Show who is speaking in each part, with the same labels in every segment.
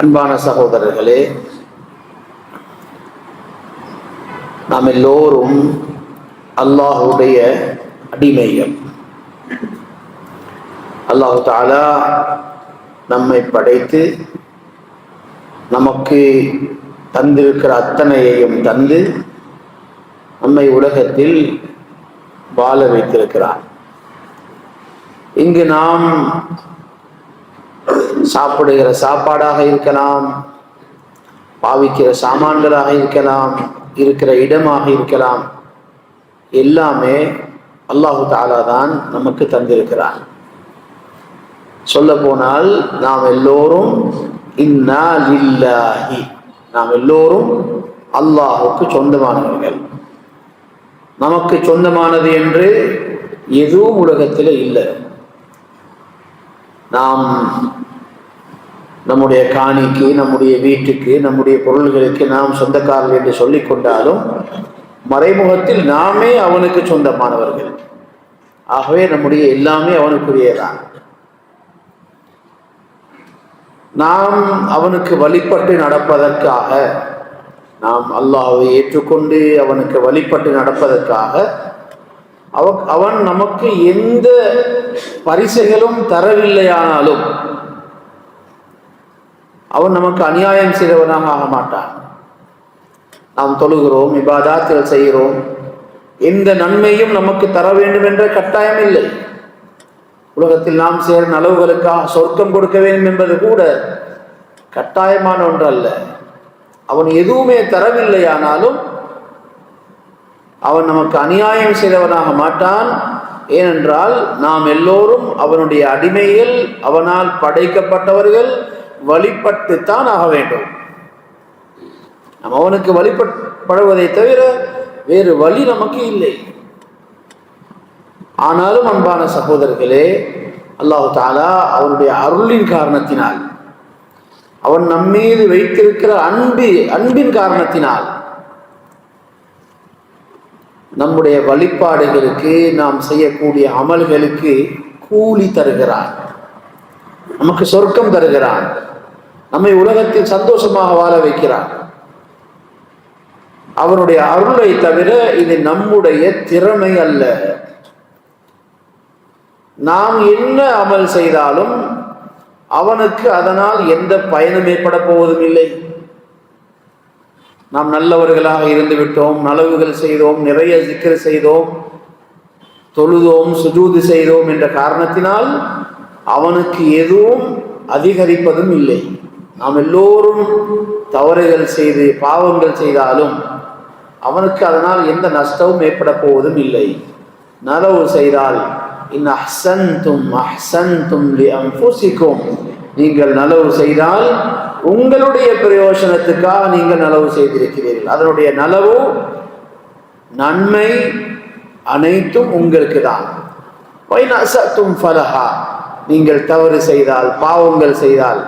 Speaker 1: அன்பான சகோதரர்களே, நாம் எல்லோரும் அல்லாஹுடைய அடிமைகள். அல்லாஹு தஆலா நம்மை படைத்து நமக்கு தந்திருக்கிற அத்தனையையும் தந்து நம்மை உலகத்தில் வாழ வைத்திருக்கிறார். இங்கு நாம் சாப்பிடுகிற சாப்பாடாக இருக்கலாம், பாவிக்கிற சாமான்களாக இருக்கலாம், இருக்கிற இடமாக இருக்கலாம், எல்லாமே அல்லாஹு தஆலா தான் நமக்கு தந்திருக்கிறார். சொல்ல போனால் நாம் எல்லோரும் இன்னா லில்லாஹி, நாம் எல்லோரும் அல்லாஹுக்கு சொந்தமானவர்கள். நமக்கு சொந்தமானது என்று எதுவும் உலகத்தில் இல்லை. நாம் நம்முடைய காணிக்கு, நம்முடைய வீட்டுக்கு, நம்முடைய பொருள்களுக்கு நாம் சொந்தக்காரர்கள் என்று சொல்லிக் கொண்டாலும் மறைமுகத்தில் நாமே அவனுக்கு சொந்தமானவர்கள். ஆகவே நம்முடைய எல்லாமே அவனுக்குரியதான். நாம் அவனுக்கு வழிபட்டு நடப்பதற்காக, நாம் அல்லாஹ்வை ஏற்றுக்கொண்டு அவனுக்கு வழிபட்டு நடப்பதற்காக அவன் நமக்கு எந்த பரிசுகளும் தரவில்லையானாலும் அவன் நமக்கு அநியாயம் செய்தவனாக ஆக மாட்டான். நாம் தொழுகிறோம், இபாதத்துகள் செய்கிறோம், எந்த நன்மையும் நமக்கு தர வேண்டும் என்ற கட்டாயம் இல்லை. உலகத்தில் நாம் செய்கிற நலவுகளுக்காக சொர்க்கம் கொடுக்க வேண்டும் என்பது கூட கட்டாயமான ஒன்று அல்ல. அவன் எதுவுமே தரவில்லையானாலும் அவன் நமக்கு அநியாயம் செய்தவனாக மாட்டான். ஏனென்றால் நாம் எல்லோரும் அவனுடைய அடிமைகள், அவனால் படைக்கப்பட்டவர்கள், வழிபட்டுத்தான் ஆக வேண்டும். நாம் அவனுக்கு வழிபடுவதை தவிர வேறு வழி நமக்கு இல்லை. ஆனாலும் அன்பான சகோதரர்களே, அல்லாஹு தஆலா அவனுடைய அருளின் காரணத்தினால், அவன் நம்மீது வைத்திருக்கிற அன்பின் காரணத்தினால் நம்முடைய வழிபாடுகளுக்கு, நாம் செய்யக்கூடிய அமல்களுக்கு கூலி தருகிறான், நமக்கு சொர்க்கம் தருகிறான், நம்மை உலகத்தில் சந்தோஷமாக வாழ வைக்கிறான். அவனுடைய அருளை தவிர இது நம்முடைய திறமை அல்ல. நாம் என்ன அமல் செய்தாலும் அவனுக்கு அதனால் எந்த பயனும் ஏற்பட போவதும் இல்லை. நாம் நல்லவர்களாக இருந்து விட்டோம், நலவுகள் செய்தோம், நிறைய ஜிக்ர் செய்தோம், தொழுதோம், சுஜூது செய்தோம் என்ற காரணத்தினால் அவனுக்கு எதுவும் அதிகரிப்பதும் இல்லை. நாம் எல்லோரும் தவறுகள் செய்து பாவங்கள் செய்தாலும் அவனுக்கு அதனால் எந்த நஷ்டமும் ஏற்பட போவதும் இல்லை. நலவு செய்தால் இன் அஹ்சன்தும் அஹ்சன்தும் லிஅன்ஃபுசிக்கும், நீங்கள் நலவு செய்தால் உங்களுடைய பிரயோஜனத்துக்காக நீங்கள் நலவு செய்திருக்கிறீர்கள். அதனுடைய நலவு, நன்மை அனைத்தும் உங்களுக்கு தான். வைன் அஸஅதும் ஃபலஹா, நீங்கள் தவறு செய்தால், பாவங்கள் செய்தால்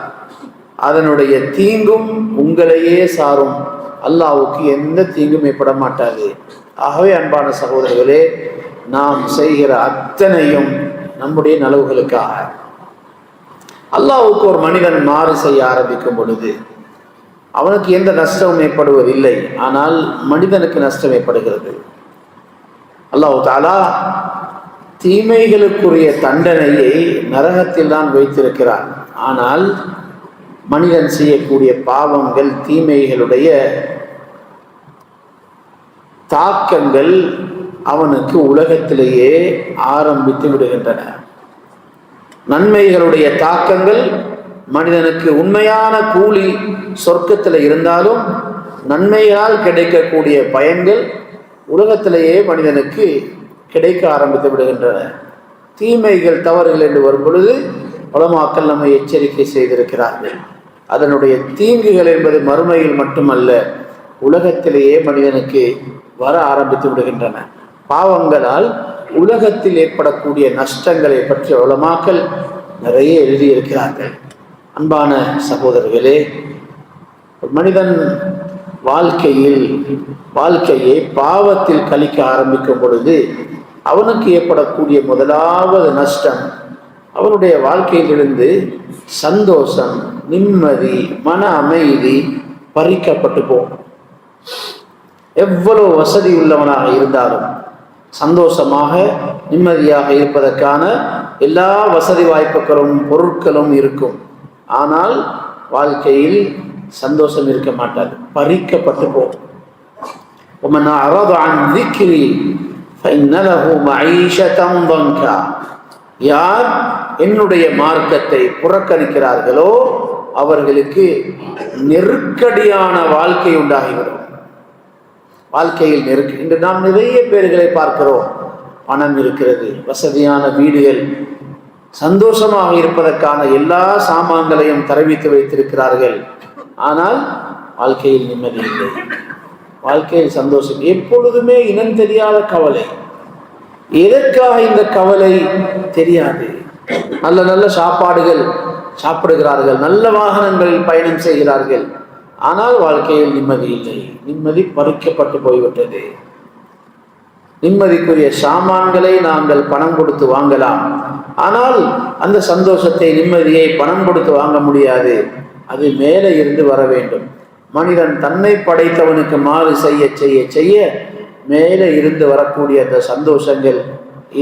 Speaker 1: அதனுடைய தீங்கும் உங்களையே சாரும். அல்லாஹ்வுக்கு எந்த தீங்கும் ஏற்பட மாட்டாது. ஆகவே அன்பான சகோதரர்களே, நாம் செய்கிற அத்தனையும் நம்முடைய நலவுகளுக்காக. அல்லாஹ்வுக்கு ஒரு மனிதன் மாறு செய்ய ஆரம்பிக்கும் பொழுது அவனுக்கு எந்த நஷ்டமும் ஏற்படுவதில்லை, ஆனால் மனிதனுக்கு நஷ்டம் ஏற்படுகிறது. அல்லாஹ் தஆலா தீமைகளுக்குரிய தண்டனையை நரகத்தில் தான் வைத்திருக்கிறான். ஆனால் மனிதன் செய்யக்கூடிய பாவங்கள், தீமைகளுடைய தாக்கங்கள் அவனுக்கு உலகத்திலேயே ஆரம்பித்து விடுகின்றன. நன்மைகளுடைய தாக்கங்கள் மனிதனுக்கு உண்மையான கூலி சொர்க்கத்தில் இருந்தாலும் நன்மையால் கிடைக்கக்கூடிய பயன்கள் உலகத்திலேயே மனிதனுக்கு கிடைக்க ஆரம்பித்து விடுகின்றன. தீமைகள், தவறுகள் என்று வரும் பொழுது உலமாக்கள் நம்மை எச்சரிக்கை செய்திருக்கிறார்கள். அதனுடைய தீங்குகள் என்பது மறுமையில் மட்டுமல்ல, உலகத்திலேயே மனிதனுக்கு வர ஆரம்பித்து விடுகின்றன. பாவங்களால் உலகத்தில் ஏற்படக்கூடிய நஷ்டங்களை பற்றி உலமாக்கள் நிறைய எழுதியிருக்கிறார்கள். அன்பான சகோதரர்களே, மனிதன் வாழ்க்கையை பாவத்தில் கழிக்க ஆரம்பிக்கும் பொழுது அவனுக்கு ஏற்படக்கூடிய முதலாவது நஷ்டம், அவனுடைய வாழ்க்கையிலிருந்து சந்தோஷம், நிம்மதி, மன அமைதி பறிக்கப்பட்டு போகும். எவ்வளவு வசதி உள்ளவனாக இருந்தாலும் சந்தோஷமாக நிம்மதியாக இருப்பதற்கான எல்லா வசதி வாய்ப்புகளும் பொருட்களும் இருக்கும். ஆனால் வாழ்க்கையில் சந்தோஷம் இருக்க மாட்டாது, பறிக்கப்பட்டு போகும். وَمَنْ أَعْرَضَ عَنْ ذِكْرِي فَإِنَّ لَهُ مَعِيشَةً ضَنْكًا. யார் என்னுடைய மார்க்கத்தை புறக்கணிக்கிறார்களோ அவர்களுக்கு நெருக்கடியான வாழ்க்கை உண்டாகிவிடும். வாழ்க்கையில் இன்று நாம் நிறைய பேர்களை பார்க்கிறோம். பணம் இருக்கிறது, வசதியான வீடுகள், சந்தோஷமாக இருப்பதற்கான எல்லா சாமான்களையும் தரவித்து வைத்திருக்கிறார்கள். ஆனால் வாழ்க்கையில் நிம்மதி இல்லை, வாழ்க்கையில் சந்தோஷம். எப்பொழுதுமே இனம் தெரியாத கவலை. எதற்காக இந்த கவலை தெரியாது. நல்ல நல்ல சாப்பாடுகள் சாப்பிடுகிறார்கள், நல்ல வாகனங்களில் பயணம் செய்கிறார்கள். ஆனால் வாழ்க்கையில் நிம்மதி இல்லை, நிம்மதி பறிக்கப்பட்டு போய்விட்டது. நிம்மதிக்குரிய சாமான்களை நாங்கள் பணம் கொடுத்து வாங்கலாம், ஆனால் அந்த சந்தோஷத்தை, நிம்மதியை பணம் கொடுத்து வாங்க முடியாது. அது மேலே இருந்து வர வேண்டும். மனிதன் தன்னை படைத்தவனுக்கு மாறு செய்ய செய்ய செய்ய மேலே இருந்து வரக்கூடிய அந்த சந்தோஷங்கள்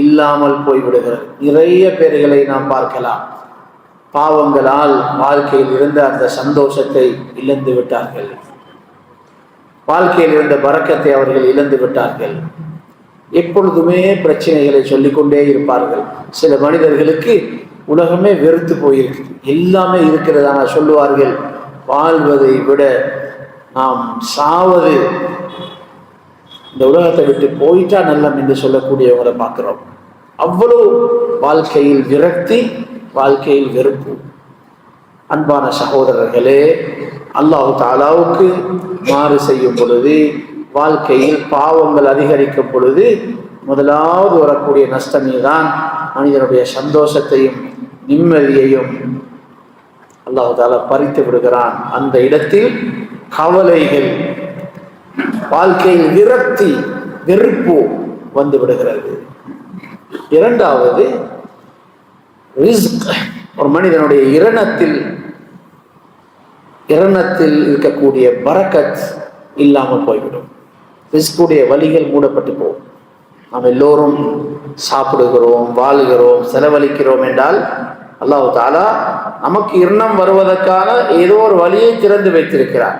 Speaker 1: இல்லாமல் போய்விடுகிறது. நிறைய பேர்களை நாம் பார்க்கலாம், பாவங்களால் வாழ்க்கையில் இருந்த அந்த சந்தோஷத்தை இழந்து விட்டார்கள், வாழ்க்கையில் இருந்த பரக்கத்தை அவர்கள் இழந்து விட்டார்கள். எப்பொழுதுமே பிரச்சனைகளை சொல்லிக்கொண்டே இருப்பார்கள். சில மனிதர்களுக்கு உலகமே வெறுத்து போயிருக்கு, எல்லாமே இருக்கிறதான சொல்லுவார்கள். வாழ்வதை விட நாம் சாவது, இந்த உலகத்தை விட்டு போயிட்டா நல்லம் என்று சொல்லக்கூடியவங்களை பார்க்கிறோம். அவ்வளவு வாழ்க்கையில் விரக்தி, வாழ்க்கையில் வெறுப்பு. அன்பான சகோதரர்களே, அல்லாஹ் தஆலாவுக்கு மாறு செய்யும் பொழுது, வாழ்க்கையில் பாவங்கள் அதிகரிக்கும் பொழுது முதலாவது வரக்கூடிய நஷ்டமே தான் மனிதனுடைய சந்தோஷத்தையும் நிம்மதியையும் அல்லாஹ் தஆலா பறித்து விடுகிறான். அந்த இடத்தில் கவலைகள், வாழ்க்கையில் விரக்தி, வெறுப்பு வந்து விடுகிறது. இரண்டாவது ரிஸ்க். ஒரு மனிதனுடைய இரணத்தில் இருக்கக்கூடிய பரக்கத் இல்லாமல் போய்விடும். ரிஸ்குடைய வழிகள் மூடப்பட்டு போகும். நாம் எல்லோரும் சாப்பிடுகிறோம், வாழுகிறோம், செலவழிக்கிறோம் என்றால் அல்லாஹ் தஆலா நமக்கு இரணம் வருவதற்கான ஏதோ ஒரு வழியை திறந்து வைத்திருக்கிறார்.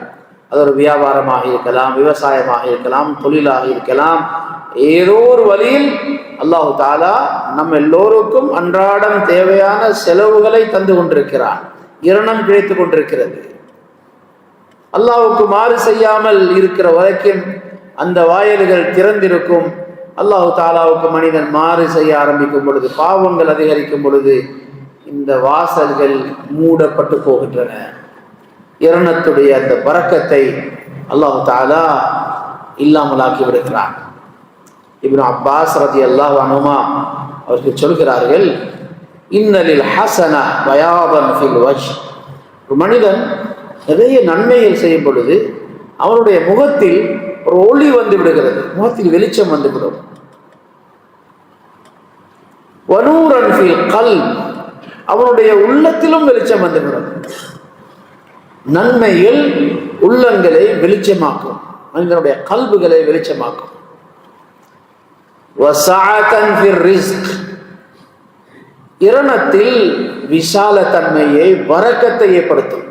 Speaker 1: அது ஒரு வியாபாரமாக இருக்கலாம், விவசாயமாக இருக்கலாம், தொழிலாக இருக்கலாம். ஏதோ ஒரு வழியில் அல்லாஹ் தஆலா நம் எல்லோருக்கும் அன்றாடம் தேவையான செலவுகளை தந்து கொண்டிருக்கிறான். இரணம் கிடைத்து கொண்டிருக்கிறது. அல்லாஹ்வுக்கு மாறு செய்யாமல் இருக்கிற வரைக்கும் அந்த வாயில்கள் திறந்திருக்கும். அல்லாஹ் தஆலாவுக்கு மனிதன் மாறு செய்ய ஆரம்பிக்கும் பொழுது, பாவங்கள் அதிகரிக்கும் பொழுது இந்த வாசல்கள் மூடப்பட்டு போகின்றன. இரணத்துடைய அந்த பரக்கத்தை அல்லாஹ் தஆலா இல்லாமலாக்கி விடுகிறான். இப்னு அப்பாஸ் ரலியல்லாஹு அன்ஹுமா அவர்கள் சொல்கிறார்கள், இன்னலில் ஹஸன பயாதன் ஃபில் வஜ். ஒரு மனிதன் நிறைய நன்மைகள் செய்யும் பொழுது அவனுடைய முகத்தில் ஒரு ஒளி வந்து விடுகிறது, முகத்தில் வெளிச்சம் வந்துவிடும். வனூரன் ஃபில் கல்ப், அவனுடைய உள்ளத்திலும் வெளிச்சம் வந்துவிடும். நன்மைகள் உள்ளங்களை வெளிச்சமாக்கும், மனிதனுடைய கல்புகளை வெளிச்சமாக்கும். வஸஅதன் ஃபிர் ரிஸ்க், இரணத்தில் விசால தன்மையை, பரக்கத்தை ஏற்படுத்தும்.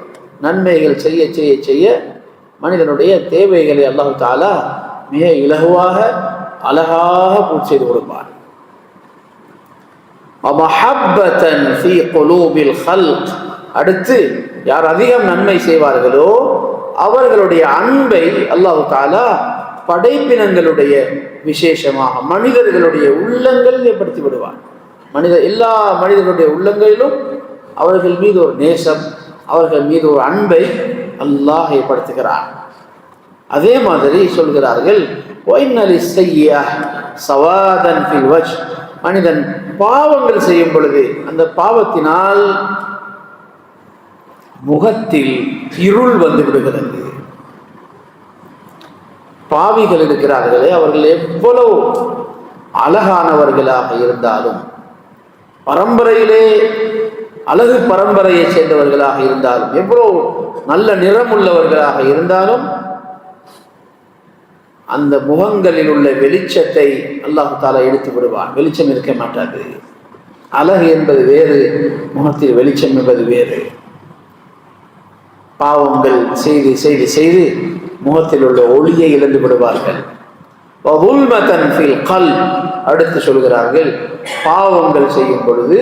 Speaker 1: நன்மைகள் செய்ய செய்ய செய்ய மனிதனுடைய தேவைகளை அல்லாஹ் தஆலா மிக இலகுவாக அழகாக பூர்த்தி செய்து கொடுப்பார். வமஹப்பதன் ஃபீ குலூபில் ஹல்க், அடுத்து யார் அதிகம் நன்மை செய்வார்களோ அவர்களுடைய அன்பை அல்லாஹ் தஆலா படைப்பினங்களுடைய, விசேஷமாக மனிதர்களுடைய உள்ளங்கள் ஏற்படுத்தி விடுவார். எல்லா மனிதர்களுடைய உள்ளங்களிலும் அவர்கள் மீது ஒரு நேசம், அவர்கள் மீது ஒரு அன்பை அல்லாஹ் ஏற்படுத்துகிறார். அதே மாதிரி சொல்கிறார்கள், மனிதன் பாவங்கள் செய்யும் பொழுது அந்த பாவத்தினால் முகத்தில் இருள் வந்து விடுகிறது. பாவிகள் இருக்கிறார்களே, அவர்கள் எவ்வளவு அழகானவர்களாக இருந்தாலும், பரம்பரையிலே அழகு பரம்பரையை சேர்ந்தவர்களாக இருந்தாலும், எவ்வளவு நல்ல நிறம் உள்ளவர்களாக இருந்தாலும், அந்த முகங்களில் உள்ள வெளிச்சத்தை அல்லாஹ் தஆலா எடுத்து விடுவான். வெளிச்சம் இருக்க மாட்டாது. அழகு என்பது வேறு, முகத்தில் வெளிச்சம் என்பது வேறு. பாவங்கள் செய்து செய்து செய்து முகத்தில் உள்ள ஒளியை இழந்து விடுவார்கள். அடுத்து சொல்கிறார்கள், பாவங்கள் செய்யும் பொழுது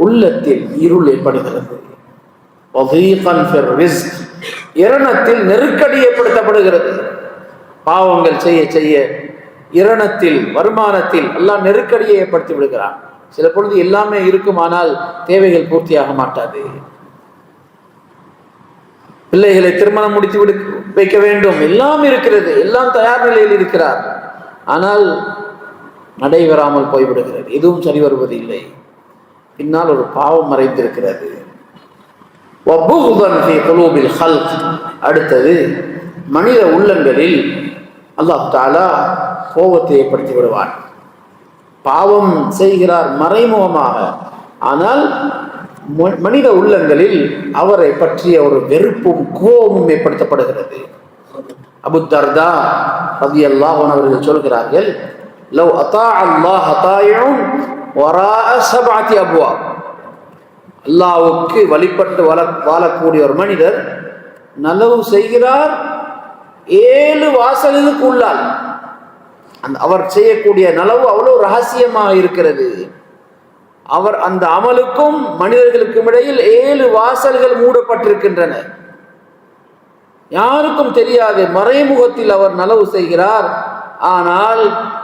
Speaker 1: உள்ளத்தில் இருள் ஏற்படுகிறது. இரணத்தில் நெருக்கடி ஏற்படுத்தப்படுகிறது. பாவங்கள் செய்ய செய்ய இரணத்தில், வருமானத்தில் எல்லாம் நெருக்கடியை ஏற்படுத்தி விடுகிறான். சில பொழுது எல்லாமே இருக்கும், ஆனால் தேவைகள் பூர்த்தியாக மாட்டாது. பிள்ளைகளை திருமணம் முடித்து வைக்க வேண்டும், எல்லாம் இருக்கிறது, எல்லாம் தயார் நிலையில் இருக்கிறார், ஆனால் நடைபெறாமல் போய்விடுகிறது. எதுவும் சரி வருவது இல்லை. பின்னால் ஒரு பாவம் மறைந்திருக்கிறது. அடுத்தது, மனித உள்ளங்களில் அல்லாஹ் தஆலா கோபத்தை ஏற்படுத்தி விடுவான். பாவம் செய்கிறார் மறைமுகமாக, ஆனால் மனித உள்ளங்களில் அவரை பற்றிய ஒரு வெறுப்பும் கோபமும் ஏற்படுத்தப்படுகிறது. அபூ தர்தா ரலியல்லாஹு அன்ஹு அவர்கள் சொல்கிறார்கள், லவ் அத்தா அல்லாஹ் தாயிஉன் வராஅ சப்அத்தி அப்வாப். அல்லாஹ்வுக்கு வழிபட்டு வாழக்கூடிய ஒரு மனிதர் நலவு செய்கிறார் 7 வாசலுக்கு உள்ளால். அவர் செய்யக்கூடிய நலவு அவ்வளவு ரகசியமாக இருக்கிறது. அவர் அந்த அமலுக்கும் மனிதர்களுக்கும் இடையில் 7 வாசல்கள் மூடப்பட்டிருக்கின்றன. யாருக்கும் தெரியாது, மறைமுகத்தில் அவர் நலவு செய்கிறார். ஆனால்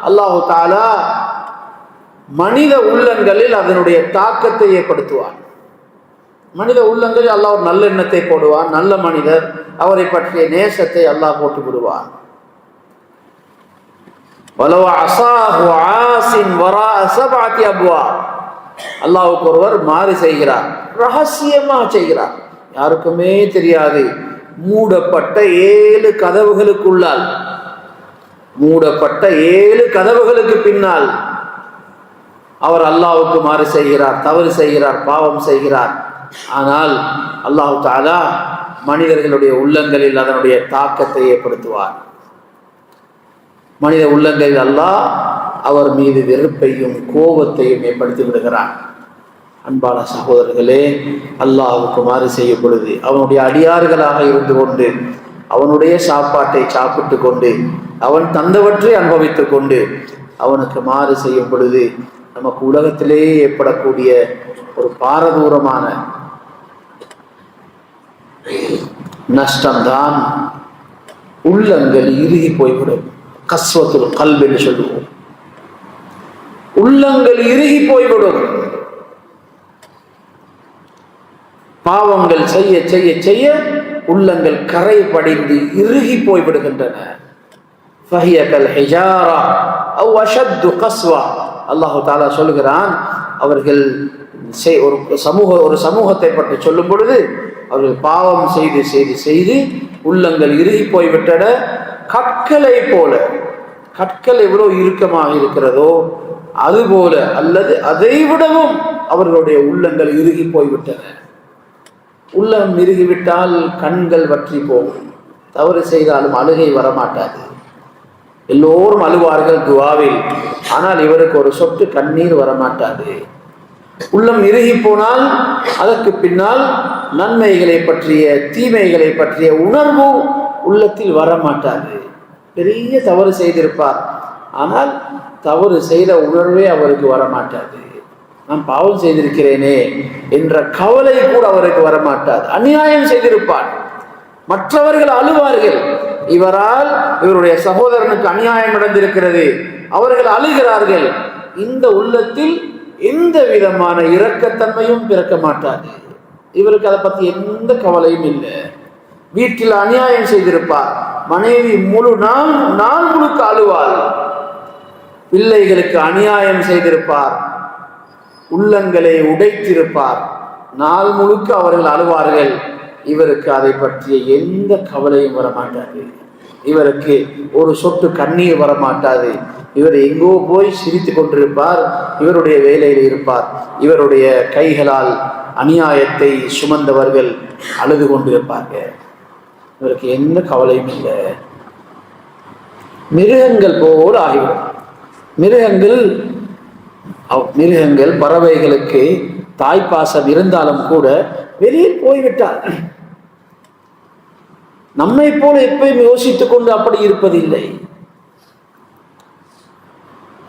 Speaker 1: அல்லாஹு தஆலா மனித உள்ளங்களில் அதனுடைய தாக்கத்தை ஏற்படுத்துவான். மனித உள்ளங்களில் அல்லாஹ் ஒரு நல்ல எண்ணத்தை போடுவான். நல்ல மனிதர், அவரை பற்றிய நேசத்தை அல்லாஹ் போட்டு விடுவான். அல்லாஹ்வுக்கு ஒருவர் மாறு செய்கிறார், ரகசியமாக செய்கிறார், யாருக்குமே தெரியாது. மூடப்பட்ட 7 கதவுகளுக்குள்ளால், மூடப்பட்ட 7 கதவுகளுக்கு பின்னால் அவர் அல்லாஹ்வுக்கு மாறு செய்கிறார், தவறு செய்கிறார், பாவம் செய்கிறார். ஆனால் அல்லாஹ் தஆலா மனிதர்களுடைய உள்ளங்களில் அதனுடைய தாக்கத்தை ஏற்படுத்துவார். மனித உள்ளங்களில் அல்லாஹ் அவர் மீது வெறுப்பையும் கோபத்தையும் ஏற்படுத்தி விடுகிறான். அன்பான சகோதரர்களே, அல்லாஹ்வுக்கு மாறு செய்யும் பொழுது, அவனுடைய அடியார்களாக இருந்து கொண்டு, அவனுடைய சாப்பாட்டை சாப்பிட்டு கொண்டு, அவன் தந்தவற்றை அனுபவித்துக் கொண்டு அவனுக்கு மாறு செய்யும் பொழுது நமக்கு உலகத்திலே ஏற்படக்கூடிய ஒரு பாரதூரமான நஷ்டம்தான் உள்ளங்கள் இறுகி போய்விடும். கஸ்வத்துல் கல்ப் என்று சொல்லுவோம். உள்ளங்கள் இறுகி போய்விடும். பாவங்கள் செய்ய செய்ய செய்ய உள்ளங்கள் கரை படிந்து இறுகி போய்விடுகின்றன. அல்லாஹு தஆலா சொல்லுகிறான், அவர்கள் ஒரு சமூகத்தை பற்றி சொல்லும் பொழுது, அவர்கள் பாவம் செய்து செய்து செய்து உள்ளங்கள் இறுகி போய்விட்டன. கற்களை போல, கற்கள் எவ்வளவு இறுக்கமாக இருக்கிறதோ அதுபோல, அல்லது அதை விடவும் அவர்களுடைய உள்ளங்கள் இறுகி போய்விட்டன. உள்ளம் இறுகிவிட்டால் கண்கள் வற்றி போகும். தவறு செய்தாலும் அழுகை வரமாட்டாது. எல்லோரும் அழுவார்கள் துஆவில், ஆனால் இவருக்கு ஒரு சொட்டு கண்ணீர் வரமாட்டாது. உள்ளம் இறுகி போனால் அதற்கு பின்னால் நன்மைகளை பற்றிய, தீமைகளை பற்றிய உணர்வு உள்ளத்தில் வரமாட்டாது. பெரிய தவறு செய்திருப்பார், ஆனால் தவறு செய்த உணர்வே அவருக்கு வரமாட்டாது. நான் பாவம் செய்திருக்கிறேனே என்ற கவலை கூட அவருக்கு வரமாட்டாது. அநியாயம் செய்திருப்பார், மற்றவர்கள் அழுவார்கள், இவரால் இவருடைய சகோதரனுக்கு அநியாயம் நடந்திருக்கிறது, அவர்கள் அழுகிறார்கள். இந்த உள்ளத்தில் எந்த விதமான இரக்கத்தன்மையும் பிறக்க மாட்டாது. இவருக்கு அதை பற்றி எந்த கவலையும் இல்லை. வீட்டில் அநியாயம் செய்திருப்பார், மனைவி முழு நாள் முழுக்க அழுவார். பிள்ளைகளுக்கு அநியாயம் செய்திருப்பார், உள்ளங்களை உடைத்திருப்பார், நாள் முழுக்க அவர்கள் அழுவார்கள். இவருக்கு அதை பற்றிய எந்த கவலையும் வரமாட்டாது. இவருக்கு ஒரு சொட்டு கண்ணீர் வரமாட்டாது. இவர் எங்கோ போய் சிரித்து கொண்டிருப்பார், இவருடைய வேலையில் இருப்பார். இவருடைய கைகளால் அநியாயத்தை சுமந்தவர்கள் அழுது கொண்டிருப்பார்கள். இவருக்கு எந்த கவலையும் இல்லை. மிருகங்கள் போல் ஆகிவிடும். மிருகங்கள் பறவைகளுக்கு தாய்ப்பாசம் இருந்தாலும் கூட வெளியில் போய்விட்டார். நம்மை போல எப்பயும் யோசித்துக் கொண்டு அப்படி இருப்பதில்லை.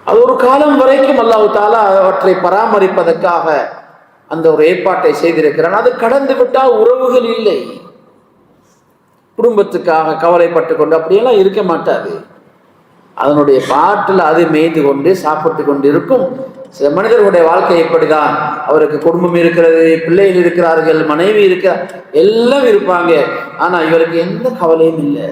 Speaker 1: அது ஒரு காலம் வரைக்கும் அல்லாஹ் தஆலா அவற்றை பராமரிப்பதற்காக அந்த ஒரு ஏற்பாட்டை செய்திருக்கிறான். அது கடந்து விட்டால் உறவுகள் இல்லை. குடும்பத்துக்காக கவலைப்பட்டு கொண்டு அப்படியெல்லாம் இருக்க மாட்டாது. அதனுடைய பாட்டில் அது மேய்ந்து கொண்டு சாப்பிட்டு கொண்டு இருக்கும். சில மனிதர்களுடைய வாழ்க்கை எப்படிதான், அவருக்கு குடும்பம் இருக்கிறது, பிள்ளைகள் இருக்கிறார்கள், மனைவி இருக்கிறார், எல்லாம் இருப்பாங்க. ஆனா இவருக்கு எந்த கவலையும் இல்லை.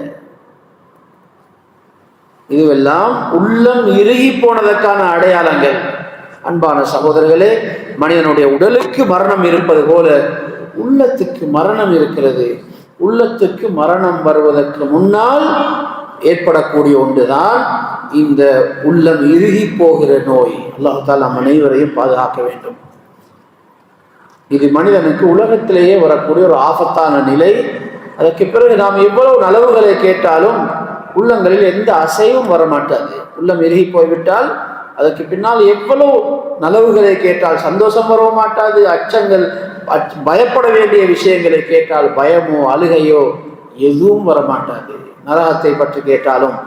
Speaker 1: இதுவெல்லாம் உள்ளம் இறுகி போனதற்கான அடையாளங்கள். அன்பான சகோதரர்களே, மனிதனுடைய உடலுக்கு மரணம் இருப்பது போல உள்ளத்துக்கு மரணம் இருக்கிறது. உள்ளத்துக்கு மரணம் வருவதற்கு முன்னால் ஏற்படக்கூடிய ஒன்றுதான் இந்த உள்ளம் இறுகி போகிற நோய். அல்லாஹ் தஆலா நம் அனைவரையும் பாதுகாக்க வேண்டும். இது மனிதனுக்கு உலகத்திலேயே வரக்கூடிய ஒரு ஆபத்தான நிலை. அதற்கு பிறகு நாம் எவ்வளவு நலவுகளை கேட்டாலும் உள்ளங்களில் எந்த அசைவும் வரமாட்டாது. உள்ளம் இறுகி போய்விட்டால் அதற்கு பின்னால் எவ்வளவு நலவுகளை கேட்டால் சந்தோஷம் வர மாட்டாது. அச்சங்கள், பயப்பட வேண்டிய விஷயங்களை கேட்டால் பயமோ அழுகையோ எதுவும் வரமாட்டாது. நரகத்தை பற்றி கேட்டாலும்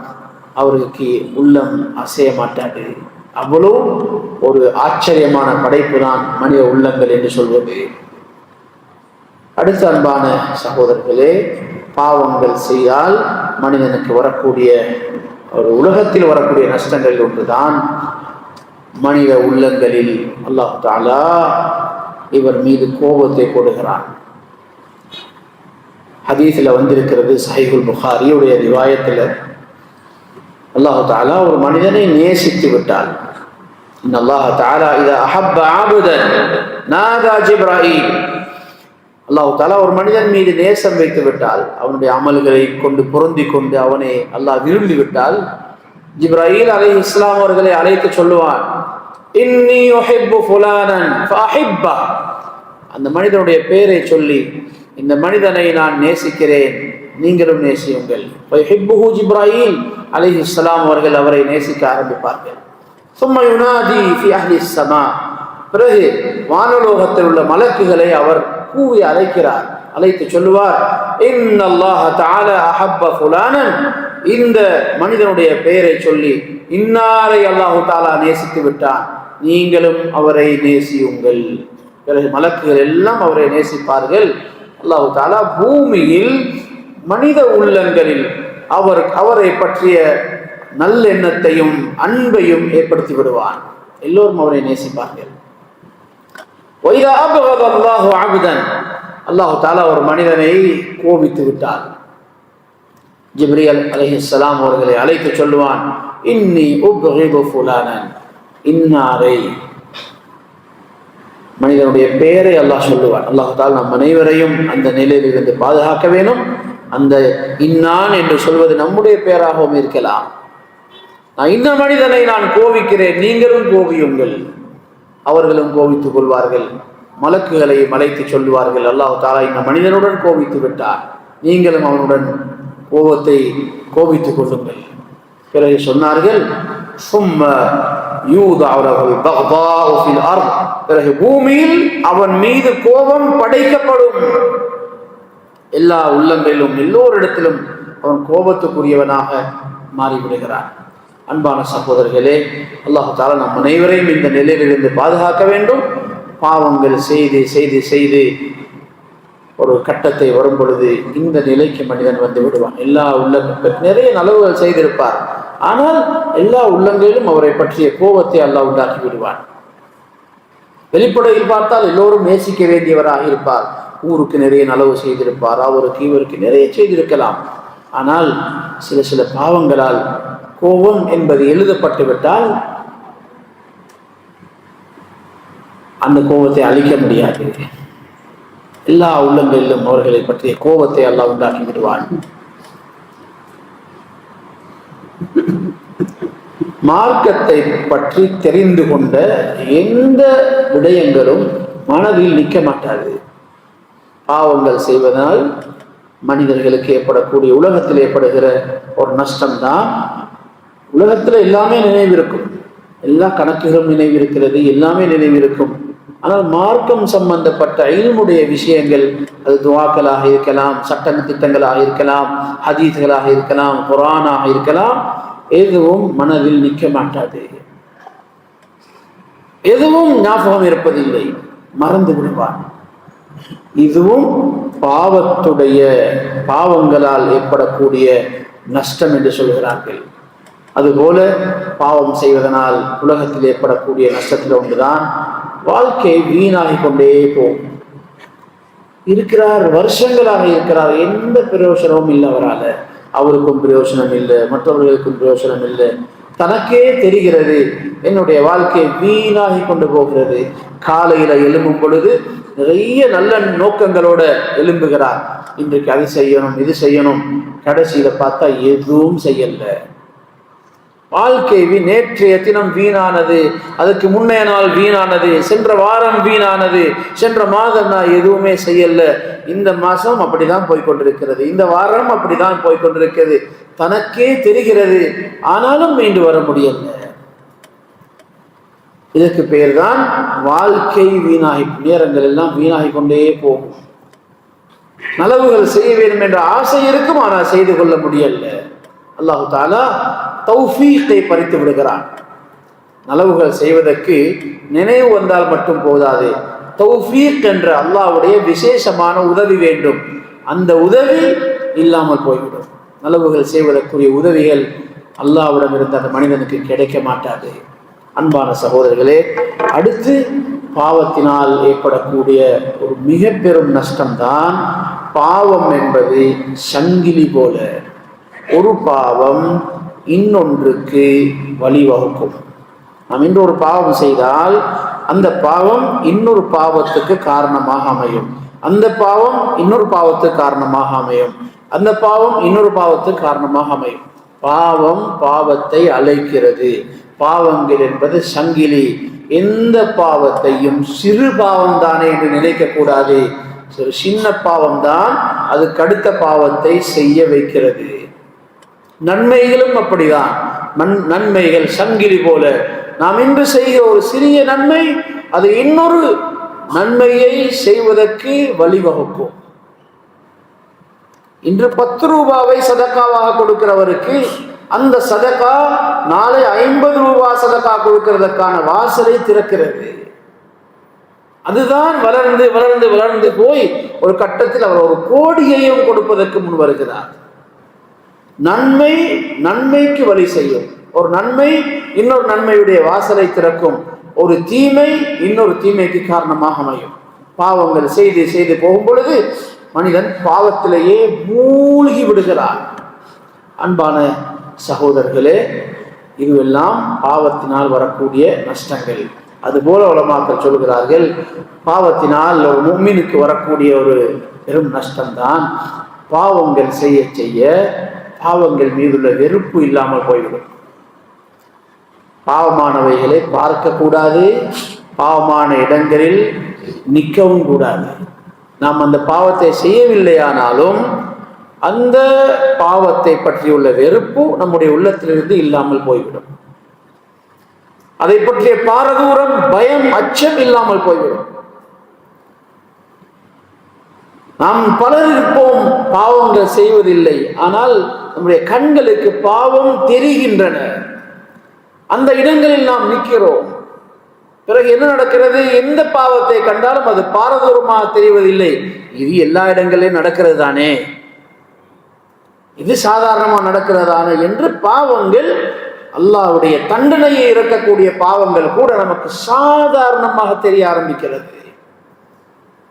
Speaker 1: அவருக்கு உள்ளம் அசைய மாட்டாது. அவ்வளோ ஒரு ஆச்சரியமான படைப்பு தான் மனித உள்ளங்கள் என்று சொல்வது. அடுத்த அன்பான சகோதரர்களே, பாவங்கள் செய்தால் மனிதனுக்கு வரக்கூடிய ஒரு உலகத்தில் வரக்கூடிய நஷ்டங்கள் ஒன்றுதான் மனித உள்ளங்களில் அல்லாஹ் தஆலா இவர் மீது கோபத்தை போடுகிறான். ஹதீஸில் வந்திருக்கிறது, சஹீஹுல் புகாரியுடைய ரிவாயத்தில், அல்லாஹ் தஆலா ஒரு மனிதனை நேசித்து விட்டால், இன்னல்லாஹ தஆலா இதா அஹப்ப அப்தன் நாதா ஜிப்ராயில், அல்லாஹ் தஆலா ஒரு மனிதன் மீது நேசம் வைத்து விட்டால், அவனுடைய அமல்களை கொண்டு பொருந்தி கொண்டு அவனை அல்லாஹ் விரும்பி விட்டால், ஜிப்ராயில் அலைஹிஸ்ஸலாம் அவர்களை அழைத்து சொல்லுவான், இன்னி உஹிப்பு ஃபுலானன் ஃபஅஹிப்பா, அந்த மனிதனுடைய பெயரை சொல்லி, இந்த மனிதனை நான் நேசிக்கிறேன், நீங்களும் நேசியுங்கள். ஃபயுஹிப்புஹு ஜிப்ராயில் அலைஹிஸ்ஸலாம் அவர்கள் அவரை நேசிக்க ஆரம்பிப்பார்கள். சும்ம யுனாதி ஃபி அஹ்லிஸ் ஸமா, பிறகு வானலோகத்தில் உள்ள மலக்குகளை அவர் கூவி அழைக்கிறார். அழைத்து சொல்லுவார், இன்னல்லாஹ தஆலா அஹப்ப ஃபுலானன், இந்த மனிதனுடைய பெயரை சொல்லி இன்னாரை அல்லாஹ் தஆலா நேசித்து விட்டான், நீங்களும் அவரை நேசியுங்கள். பிறகு மலக்குகள் எல்லாம் அவரை நேசிப்பார்கள். அல்லாஹ் தஆலா பூமியில் மனித உள்ளங்களில் அவரை பற்றிய நல்லெண்ணத்தையும் அன்பையும் ஏற்படுத்தி விடுவான். எல்லோரும் அவரை நேசிப்பார்கள். வைதா அபகத அல்லாஹு அப்தன், அல்லாஹ் தஆலா ஒரு மனிதனை கோபித்து விட்டார், ஜிப்ரீல் அலைஹிஸ்ஸலாம் அவர்களை அழைத்து சொல்லுவான், இன்னி உப்கிது ஃபுலானன், இன்னாரை, மனிதனுடைய பெயரை அல்லாஹ் சொல்லுவான். அல்லாஹ் தஆலா நம் அனைவரையும் அந்த நிலையில் இருந்து பாதுகாக்க வேண்டும். அந்த இன்னான் என்று சொல்வது நம்முடைய பெயராகவும் இருக்கலாம். நான் இந்த மனிதனை நான் கோபிக்கிறேன், நீங்களும் கோபியுங்கள். அவர்களும் கோபித்துக் கொள்வார்கள். மலக்குகளை அழைத்து சொல்லுவார்கள், அல்லாஹ் தஆலா இந்த மனிதனுடன் கோபித்து விட்டார், நீங்களும் அவனுடன் கோபித்துக் கொள்ளுங்கள். பிறகு சொன்னார்கள், பிறகு பூமியில் அவன் மீது கோபம் படைக்கப்படும். எல்லா உள்ளங்களிலும் எல்லோரிடத்திலும் அவன் கோபத்துக்குரியவனாக மாறிவிடுகிறான். அன்பான சகோதரர்களே, அல்லாஹ் தஆலா நம் அனைவரையும் இந்த நிலையிலிருந்து பாதுகாக்க வேண்டும். பாவங்கள் செய்து செய்து செய்து ஒரு கட்டத்தை வரும் பொழுது இந்த நிலைக்கு மனிதன் வந்து விடுவான். எல்லா உள்ளங்களும் நிறைய நலவுகள் செய்திருப்பார், ஆனால் எல்லா உள்ளங்களிலும் அவரை பற்றிய கோபத்தை அல்லாஹ் உண்டாக்கி விடுவான். வெளிப்படையில் பார்த்தால் எல்லோரும் நேசிக்க வேண்டியவராக இருப்பார். ஊருக்கு நிறைய நலவு செய்திருப்பார், அவருக்கு இவருக்கு நிறைய செய்திருக்கலாம். ஆனால் சில சில பாவங்களால் கோபம் என்பது எழுதப்பட்டு விட்டால் அந்த கோபத்தை அழிக்க முடியாது. எல்லா உள்ளங்களிலும் அவர்களை பற்றிய கோபத்தை அல்லாஹ் உண்டாக்கி விடுவான். மார்க்கத்தை பற்றி தெரிந்து கொண்ட எந்த விடயங்களும் மனதில் நிற்க மாட்டாது. பாவங்கள் செய்வதனால் மனிதர்களுக்கு ஏற்படக்கூடிய, உலகத்தில் ஏற்படுகிற ஒரு நஷ்டம்தான். உலகத்தில் எல்லாமே நினைவிருக்கும், எல்லா கணக்குகளும் நினைவிருக்கிறது, எல்லாமே நினைவிருக்கும். ஆனால் மார்க்கம் சம்பந்தப்பட்ட இல்முடைய விஷயங்கள், அது துவாக்களாக இருக்கலாம், சட்ட திட்டங்களாக இருக்கலாம், ஹதீஸ்களாக இருக்கலாம், குர்ஆனாக இருக்கலாம், எதுவும் மனதில் நிற்க மாட்டாது, எதுவும் ஞாபகம் இருப்பதில்லை, மறந்து விடுவான். இதுவும் பாவங்களால் ஏற்படக்கூடிய நஷ்டம் என்று சொல்கிறார்கள். அதுபோல பாவம் செய்வதனால் உலகத்தில் ஏற்படக்கூடிய நஷ்டத்தில் ஒன்றுதான் வாழ்க்கை வீணாகி கொண்டே போகும். இருக்கிறார், வருஷங்களாக இருக்கிறார், எந்த பிரயோசனமும் இல்லை அவரால். அவருக்கும் பிரயோசனம் இல்லை, மற்றவர்களுக்கும் பிரயோசனம் இல்லை. தனக்கே தெரிகிறது என்னுடைய வாழ்க்கை வீணாகி கொண்டு போகிறது. காலையில எழும்பும் பொழுது நிறைய நல்ல நோக்கங்களோட எழும்புகிறார். இன்றைக்கு அது செய்யணும், இது செய்யணும். கடைசியில பார்த்தா எதுவும் செய்யல. வாழ்க்கை நேற்றைய தினம் வீணானது, அதுக்கு முன்னைய நாள் வீணானது, சென்ற வாரம் வீணானது, சென்ற மாதம் நான் எதுவுமே செய்யல. இந்த மாசம் அப்படிதான் போய்கொண்டிருக்கிறது, இந்த வாரம் அப்படிதான் போய்கொண்டிருக்கிறது. தனக்கே தெரிகிறது, ஆனாலும் மீண்டு வர முடியல. இதற்கு பெயர் தான் வாழ்க்கை வீணாகி, நேரங்கள் எல்லாம் வீணாகி கொண்டே போகும். நலவுகள் செய்ய வேண்டும் என்ற ஆசை இருக்கும், ஆனால் செய்து கொள்ள முடியல. அல்லாஹு தஆலா தௌஃபீக்கை பறித்து விடுகிறான். நலவுகள் செய்வதற்கு நினைவு வந்தால் மட்டும் போதாது, தௌஃபீக் என்ற அல்லாஹ்வுடைய விசேஷமான உதவி வேண்டும். அந்த உதவி இல்லாமல் போய்விடும். நலவுகள் செய்வதற்குரிய உதவிகள் அல்லாஹ்விடம் இருந்து அந்த மனிதனுக்கு கிடைக்க மாட்டாது. அன்பான சகோதரர்களே, அடுத்து பாவத்தினால் ஏற்படக்கூடிய ஒரு மிக பெரும் நஷ்டம்தான், பாவம் என்பது சங்கிலி போல. ஒரு பாவம் இன்னொன்றுக்கு வழிவகுக்கும். நாம் இன்று ஒரு பாவம் செய்தால் அந்த பாவம் இன்னொரு பாவத்துக்கு காரணமாக அமையும், அந்த பாவம் இன்னொரு பாவத்துக்கு காரணமாக அமையும், அந்த பாவம் இன்னொரு பாவத்துக்கு காரணமாக அமையும். பாவம் பாவத்தை அழைக்கிறது. பாவங்கள் என்பது சங்கிலி. எந்த பாவத்தையும் சிறு பாவம் தானே என்று நினைக்க கூடாது. சின்ன பாவம் தான் அதுக்கு அடுத்த பாவத்தை செய்ய வைக்கிறது. நன்மைகளும் அப்படிதான். நன்மைகள் சங்கிலி போல. நாம் இன்று செய்கிற ஒரு சிறிய நன்மை அது இன்னொரு நன்மையை செய்வதற்கு வழிவகுக்கும். இன்று 10 ரூபாவை சதக்காவாக கொடுக்கிறவருக்கு அந்த சதக்கா நாளை 50 ரூபாய் சதக்கா கொடுக்கிறதுக்கான வாசலை திறக்கிறது. அதுதான் வளர்ந்து வளர்ந்து வளர்ந்து போய் ஒரு கட்டத்தில் அவர் ஒரு கோடியையும் கொடுப்பதற்கு முன் வருகிறார். நன்மை நன்மைக்கு வழி செய்யும். ஒரு நன்மை இன்னொரு நன்மையுடைய வாசலை திறக்கும். ஒரு தீமை இன்னொரு தீமைக்கு காரணமாக அமையும். பாவங்கள் செய்து செய்து போகும் பொழுது மனிதன் பாவத்திலேயே மூழ்கி விடுகிறான். அன்பான சகோதரர்களே, இதுவெல்லாம் பாவத்தினால் வரக்கூடிய நஷ்டங்கள். அதுபோல உலமாக்கள் சொல்கிறார்கள், பாவத்தினால் ஒரு முஃமினுக்கு வரக்கூடிய ஒரு பெரும் நஷ்டம்தான் பாவங்கள் செய்ய செய்ய பாவங்கள் மீதுள்ள வெறுப்பு இல்லாமல் போய்விடும். பாவமானவைகளை பார்க்க கூடாது, பாவமான இடங்களில் நிற்கவும் கூடாது. நாம் அந்த பாவத்தை செய்யவில்லையானாலும் அந்த பாவத்தை பற்றியுள்ள வெறுப்பு நம்முடைய உள்ளத்திலிருந்து இல்லாமல் போய்விடும். அதை பற்றிய பாரதூரம், பயம், அச்சம் இல்லாமல் போய்விடும். நாம் பலர் இருப்போம் பாவங்கள் செய்வதில்லை, ஆனால் நம்முடைய கண்களுக்கு பாவம் தெரிகின்றன. அந்த இடங்களில் நாம் நிற்கிறோம். பிறகு என்ன நடக்கிறது? எந்த பாவத்தை கண்டாலும் அது பாரதூரமாக தெரிவதில்லை. இது எல்லா இடங்களிலும் நடக்கிறது தானே, இது சாதாரணமாக நடக்கிறதானே என்று பாவங்கள், அல்லாஹ்வுடைய தண்டனையை இறக்கக்கூடிய பாவங்கள் கூட நமக்கு சாதாரணமாக தெரிய ஆரம்பிக்கிறது.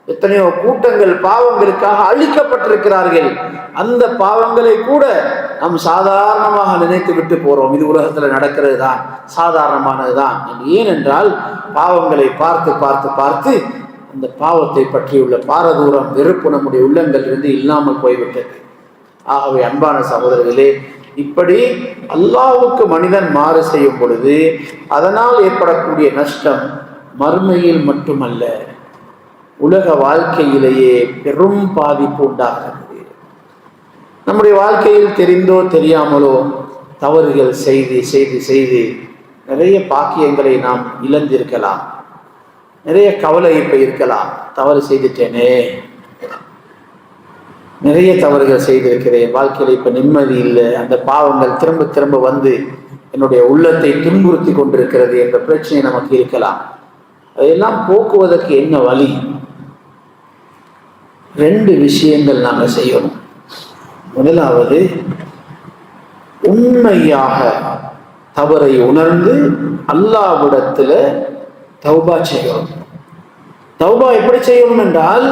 Speaker 1: எத்தனையோ கூட்டங்கள் பாவங்களுக்காக அழிக்கப்பட்டிருக்கிறார்கள். அந்த பாவங்களை கூட நாம் சாதாரணமாக நினைத்து விட்டு போறோம். இது உலகத்தில் நடக்கிறது தான், சாதாரணமானது தான். ஏனென்றால் பாவங்களை பார்த்து பார்த்து பார்த்து அந்த பாவத்தை பற்றியுள்ள பாரதூரம், வெறுப்பு நம்முடைய உள்ளங்களிலிருந்து இல்லாமல் போய்விட்டது. ஆகவே அன்பான சகோதரர்களே, இப்படி அல்லாஹ்வுக்கு மனிதன் மாறு செய்யும் பொழுது அதனால் ஏற்படக்கூடிய நஷ்டம் மறுமையில் மட்டுமல்ல, உலக வாழ்க்கையிலேயே பெரும் பாதிப்பு உண்டாகிறது. நம்முடைய வாழ்க்கையில் தெரிந்தோ தெரியாமலோ தவறுகள் செய்து செய்து செய்து நிறைய பாக்கியங்களை நாம் இழந்திருக்கலாம். நிறைய கவலை இப்ப இருக்கலாம், தவறு செய்துட்டேனே, நிறைய தவறுகள் செய்திருக்கிறேன், வாழ்க்கையில இப்ப நிம்மதி இல்லை, அந்த பாவங்கள் திரும்ப திரும்ப வந்து என்னுடைய உள்ளத்தை துன்புறுத்தி கொண்டிருக்கிறது என்ற பிரச்சனை நமக்கு இருக்கலாம். அதையெல்லாம் போக்குவதற்கு என்ன வழி? 2 விஷயங்கள் நாங்கள் செய்யணும். முதலாவது, உண்மையாக தவறை உணர்ந்து அல்லாஹ்விடத்துல தௌபா செய்யணும். தௌபா எப்படி செய்யணும் என்றால்,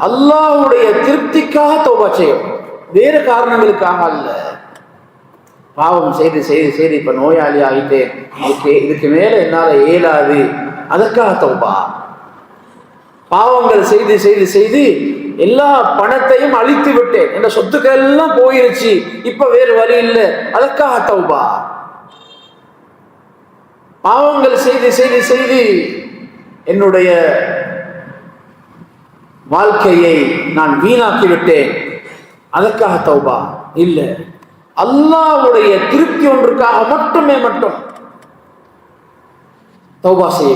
Speaker 1: அல்லாஹ்வுடைய திருப்திக்காக தௌபா செய்யணும், வேறு காரணங்களுக்காக அல்ல. பாவம் செய்து செய்து செய்து இப்ப நோயாளி ஆகிட்டேன், இதுக்கு மேல என்னால இயலாது, அதற்காக தௌபா. பாவங்கள் செய்து செய்து செய்து எல்லா பணத்தையும் அழித்து விட்டேன், என்ற சொத்துக்கள் எல்லாம் போயிருச்சு, இப்ப வேறு வழி இல்லை, அதற்காக தௌபா. பாவங்கள் செய்து செய்து செய்து என்னுடைய வாழ்க்கையை நான் வீணாக்கி விட்டேன், அதற்காக தௌபா இல்லை. அல்லாஹ்வுடைய திருப்தி ஒன்றுக்காக மட்டும் தௌபா செய்ய.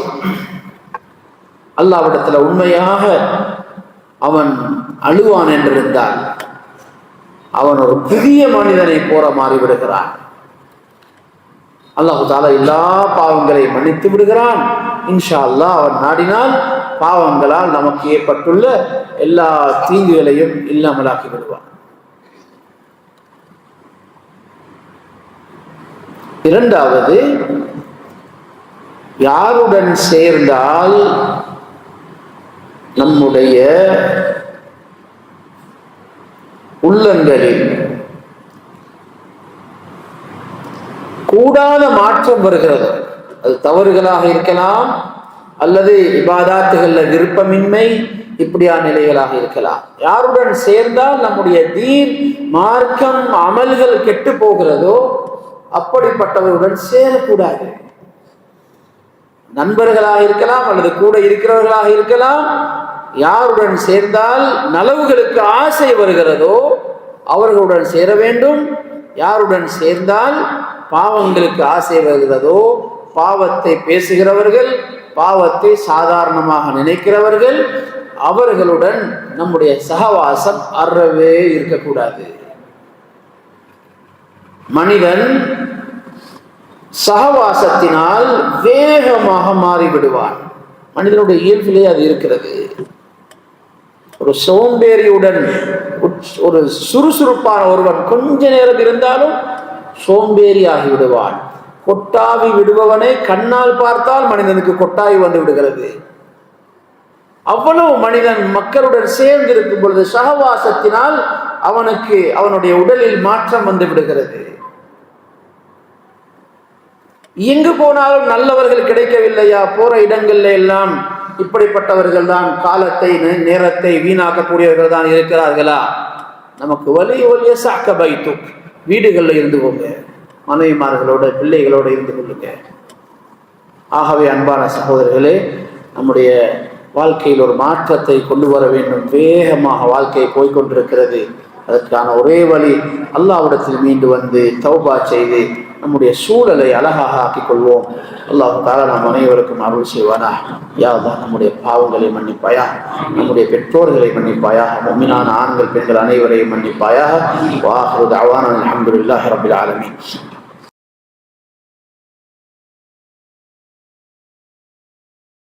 Speaker 1: அல்லாஹ்விடத்துல உண்மையாக அவன் அழுவான் என்றிருந்தால் அவன் ஒரு புதிய மனிதனை போற மாறிவிடுகிறான். அல்லாஹ் தஆலா எல்லா பாவங்களையும் மன்னித்து விடுகிறான். இன்ஷா அல்லாஹ் அவன் நாடினால் பாவங்களால் நமக்கு ஏற்பட்டுள்ள எல்லா தீங்குகளையும் இல்லாமலாக்கி விடுவான். இரண்டாவது, யாருடன் சேர்ந்தால் நம்முடைய உள்ளங்களில் கூடாத மாற்றம் வருகிறது. அது தவறுகளாக இருக்கலாம், அல்லது இபாதாத்துகள்ல விருப்பமின்மை, இப்படியான நிலைகளாக இருக்கலாம். யாருடன் சேர்ந்தால் நம்முடைய தீன், மார்க்கம், அமல்கள் கெட்டு போகிறதோ அப்படிப்பட்டவருடன் சேரக்கூடாது. நண்பர்களாக இருக்கலாம் அல்லது கூட இருக்கிறவர்களாக இருக்கலாம். யாருடன் சேர்ந்தால் நலவுகளுக்கு ஆசை வருகிறதோ அவர்களுடன் சேர வேண்டும். யாருடன் சேர்ந்தால் பாவங்களுக்கு ஆசை வருகிறதோ, பாவத்தை பேசுகிறவர்கள், பாவத்தை சாதாரணமாக நினைக்கிறவர்கள், அவர்களுடன் நம்முடைய சகவாசம் அறவே இருக்கக்கூடாது. மனிதன் சகவாசத்தினால் வேகமாக மாறிவிடுவான். மனிதனுடைய இயல்பிலே அது இருக்கிறது. ஒரு சோம்பேறியுடன் ஒரு சுறுசுறுப்பான ஒருவன் கொஞ்ச நேரம் இருந்தாலும் சோம்பேறி ஆகி விடுவான். கொட்டாவி விடுபவனை கண்ணால் பார்த்தால் மனிதனுக்கு கொட்டாவி வந்து விடுகிறது. அவ்வளவு மனிதன் மக்களுடன் சேர்ந்து இருக்கும் பொழுது சகவாசத்தினால் அவனுக்கு அவனுடைய உடலில் மாற்றம் வந்து விடுகிறது. எங்கு போனாலும் நல்லவர்கள் கிடைக்கவில்லையா? போற இடங்கள்ல எல்லாம் இப்படிப்பட்டவர்கள் தான், காலத்தை நேரத்தை வீணாக்கக்கூடியவர்கள் தான் இருக்கிறார்களா? நமக்கு வலிய சாக்க பைத்து, வீடுகளில் இருந்து கொங்க, மனைவிமார்களோட பிள்ளைகளோடு இருந்து கொள்ளுங்க. ஆகவே அன்பான சகோதரர்களே, நம்முடைய வாழ்க்கையில் ஒரு மாற்றத்தை கொண்டு வர வேண்டும். வேகமாக வாழ்க்கை போய்கொண்டிருக்கிறது. அதற்கான ஒரே வழி அல்லாஹ்விடத்தில் மீண்டு வந்து தௌபா செய்து நம்முடைய சூழலை அழகாக ஆக்கிக் கொள்வோம். அல்லாஹ் தஆலா நம் அனைவருக்கும் அருள் செய்வானா. யா அல்லாஹ், நம்முடைய பாவங்களை மன்னிப்பாயா, நம்முடைய பெற்றோர்களை மன்னிப்பாயா, முஃமினான ஆண்கள் பெண்கள் அனைவரையும் மன்னிப்பாயா. வ ஆகிரு தஅவானா அல்ஹம்துலில்லாஹி ரப்பில் ஆலமீன்.